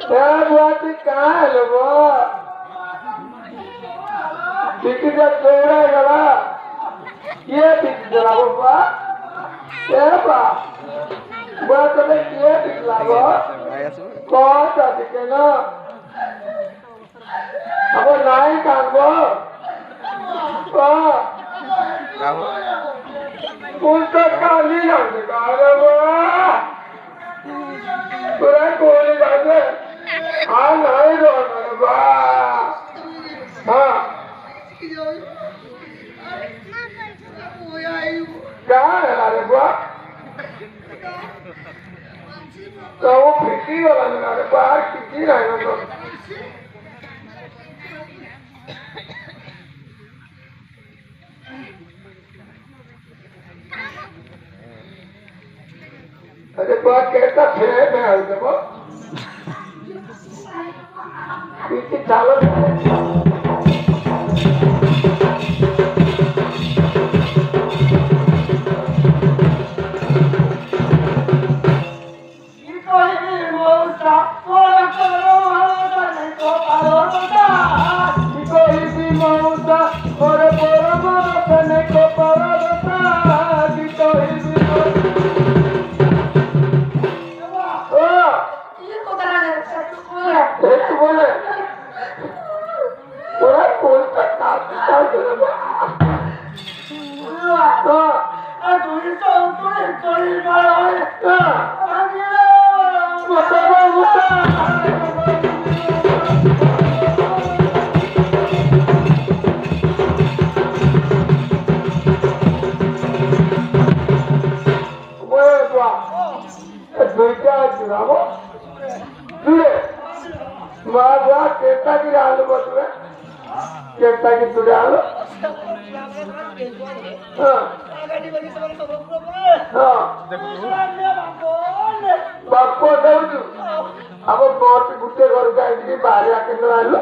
बुआती कहाँ है लोगो बिकी जब जोड़ा गला ये बिकी जला बुआ ये बा बुआ तो मैं ये बिकी लागो कौन सा बिके ना अब नाई कांगो उनका काली लग गया बुआ पूरा कोली लगे हाँ नहीं रोना बा हाँ क्या है लारे बुआ तो वो फिटी वाला लारे बुआ किसी नहीं ना अरे बुआ कहता फिर मैं आ जाऊँ पीछे चालो बापो दौड़ू अब बहुत गुटे घर जाए बाहर आके आलो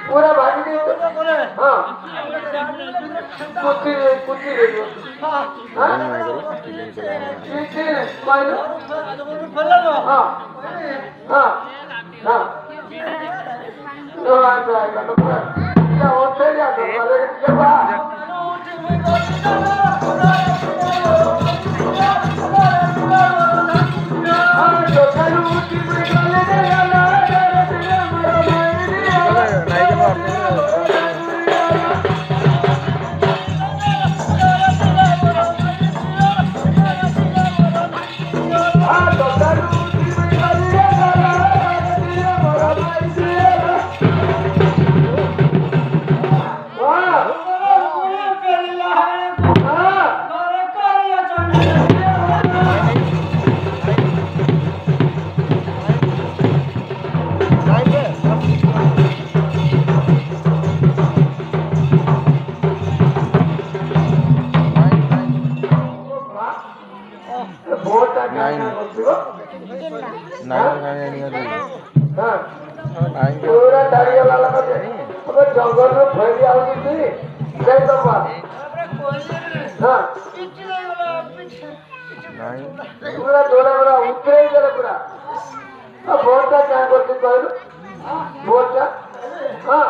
पूरा भागी हाँ कुछ पूरा दाढ़ी वाला लगा अगर जंगल में फैली आओगी थी जय तो बात हाँ पूरा थोड़ा बड़ा उतरे ही जरा पूरा अब बहुत का क्या करते कहलो बहुत का हाँ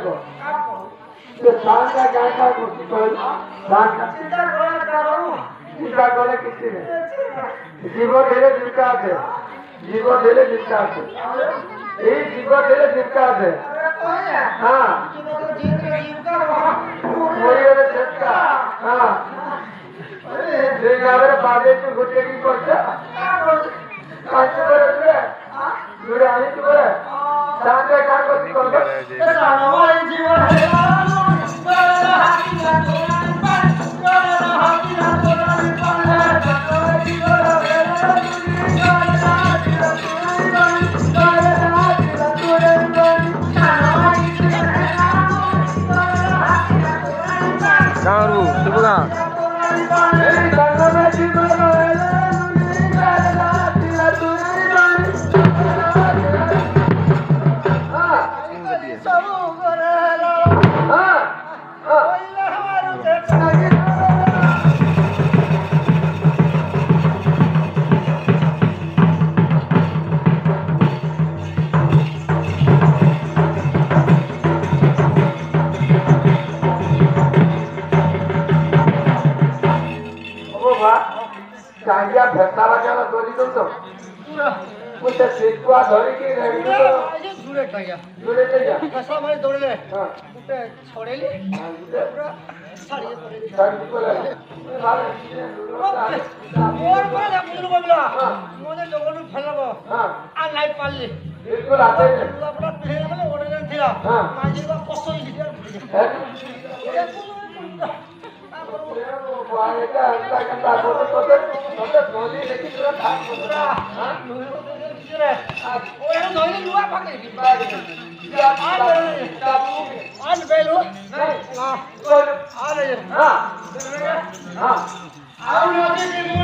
को तो सांग का क्या क्या कुछ तो सांग चिंता करे किसी ने जीवन ढेले जिनका है जीवन ढेले जिनका है ये जीवन ढेले जिनका है हाँ वही वाले जिनका हाँ देखा मेरे बाबे से घुटे की पड़ता कांच पर है जुड़े आने की पर सांग का क्या कुछ करता सानवाई जीवन है Kamu, coba kan? सांगिया भेटणारा त्याला दोरी दोनतो मग त्या शेतवा धरी की रेडी जुड़े टाइया जुडे ते जा कसला मारे दौड़ले हां कुठे छोडेली पूरा साडी पडली सांगी बोला और पर मुझे बोलला मोने जगलू फलबो हां आ नाही पाळली बिलकुल आते तुला पुरा पेहेरले ओडे थिला हां माझी बा कसो हिडिया वायका अंता कंता तो नोदी लेकिन पूरा भाग पूरा हां ओए नोई लुआ पकड़ी आज बेलो नहीं आ रहे हां हां आओ नोदी की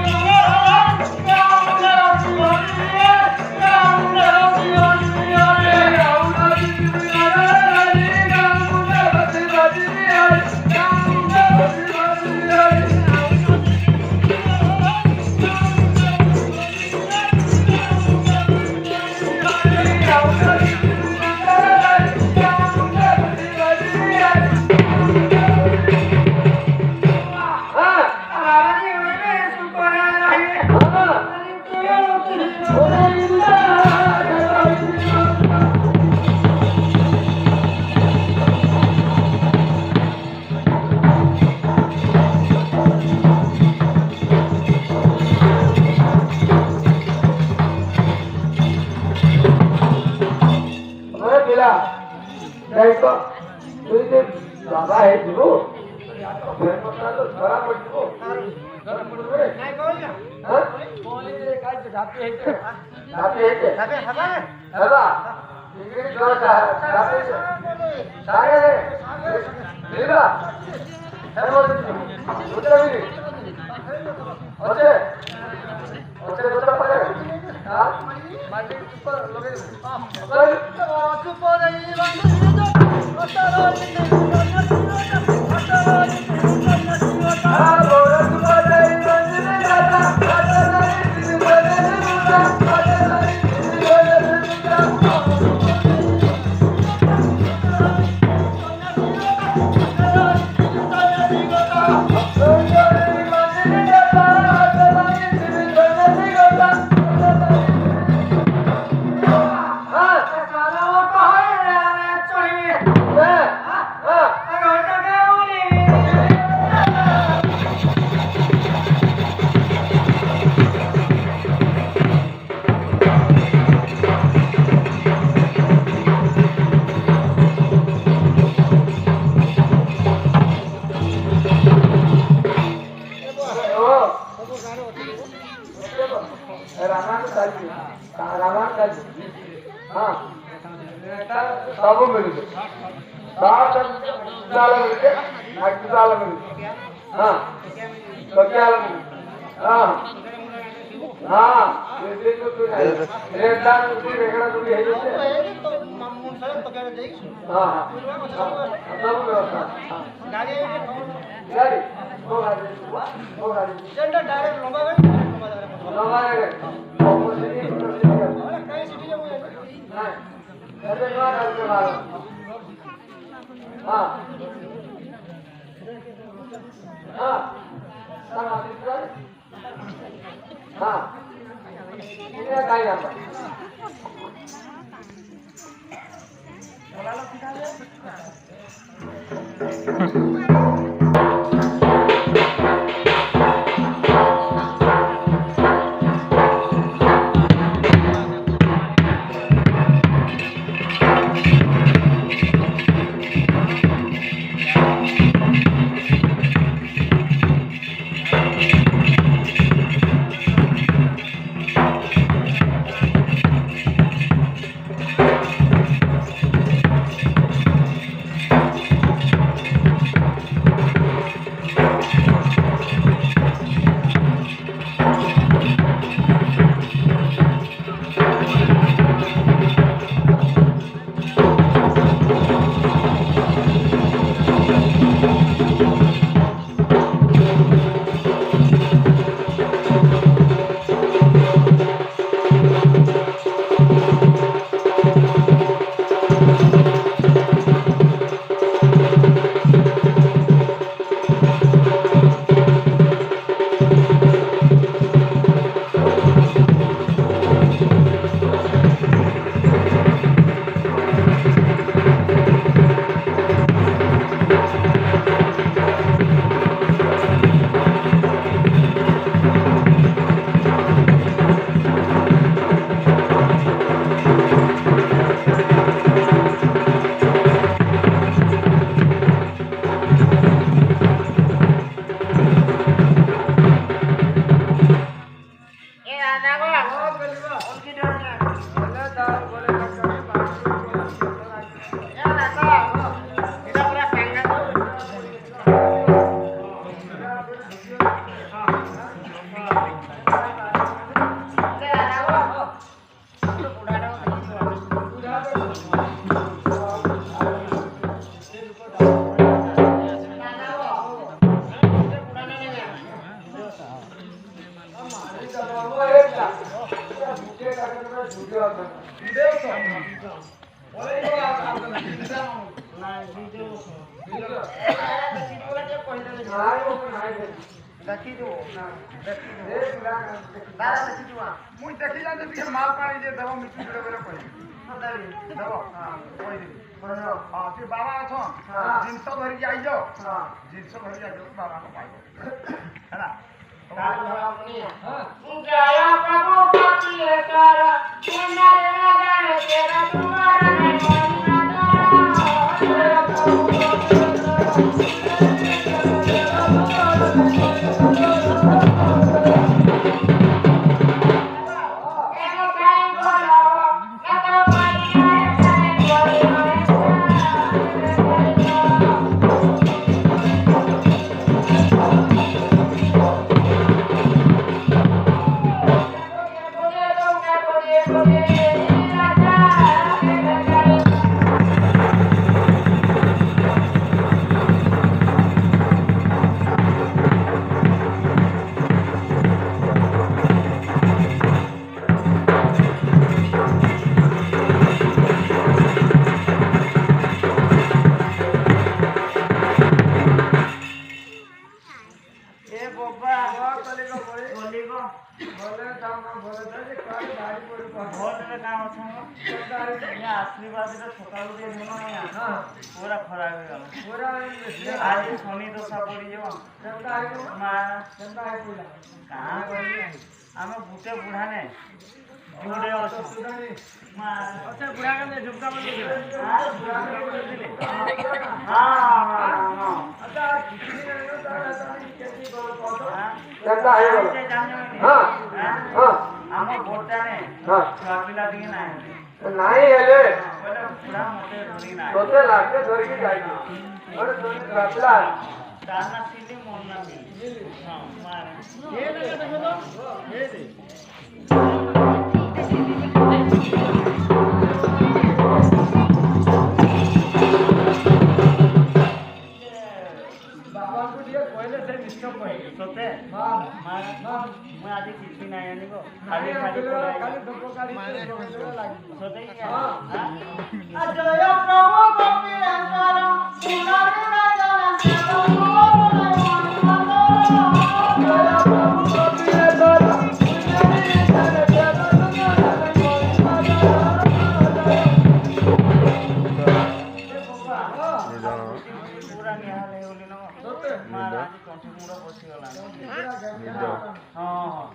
नहीं तो तुझे बाबा है जीवो फिर मतलब तो बड़ा पड़ो बड़ा पड़ो रे नाही बोलला हां बोली रे काय ढापे है ढापे हवा हवा इंग्लिश जोर सा ढापे सारे रे लीला है बोल उधर भी ओके ओके तो पड़े हां माटी ऊपर लगे ऊपर नहीं बंद सब मिलते हाँ तो क्या हाँ हाँ रेडदान उसी रेगड़ा तो भी है जैसे तो मामून साहब तो क्या देख हाँ सब व्यवस्था गाड़ी गाड़ी वो गाड़ी जेंडा डायरेक्ट लंबा गए लंबा है कहीं सिटी में नहीं अरे कौन है उसके बारे हां हां सांगा दुसरं हां तुला काय झालं बोलायला शिकायला मुझे देखी जाते कि माल पानी जे दबो मिट्टी जोड़े बेले कोई दबो हां कोई हां कि बाबा अछो जिंस धरि जाई जो जिंस धरि जाई जो बाबा को पाइबो हैना काल भरा अपनी हां जया प्रभु पति कर सुंदर नगर तेरा तुम्हारा है पूरा खराब हो गया पूरा आज शनि दशा पड़ी जो केनता है मां केनता है पूरा कहां गई हम बुटे बुढ़ा ने जुड़े असो सुधानी मां अच्छा बुढ़ा के झुमका बन के हां बुढ़ा के दिले हां हां अच्छा किसी ने कैसी बोलो केनता है हां हां हम बोलता ने हां छापिला दिन ना नाही हेले पुरा मते धरी ना तोते लागे धरी के जाई और तोने छापिला दाना सीधी मोना मिली हां मार ये लगे देखो तो ये दे बाबा को दिए पहले से निष्ठा पहिले सोते हां मार मैं आज किसी ना आने को खाली खाली धोखाड़ी लागी सोते हां अजय प्रभु गोविंद ପୁରା ନିହାଲ ହେଇଗଲି ନ ମା ତଣ୍ଠି ମୁଣ୍ଡ ବସିଗଲା ହଁ ହଁ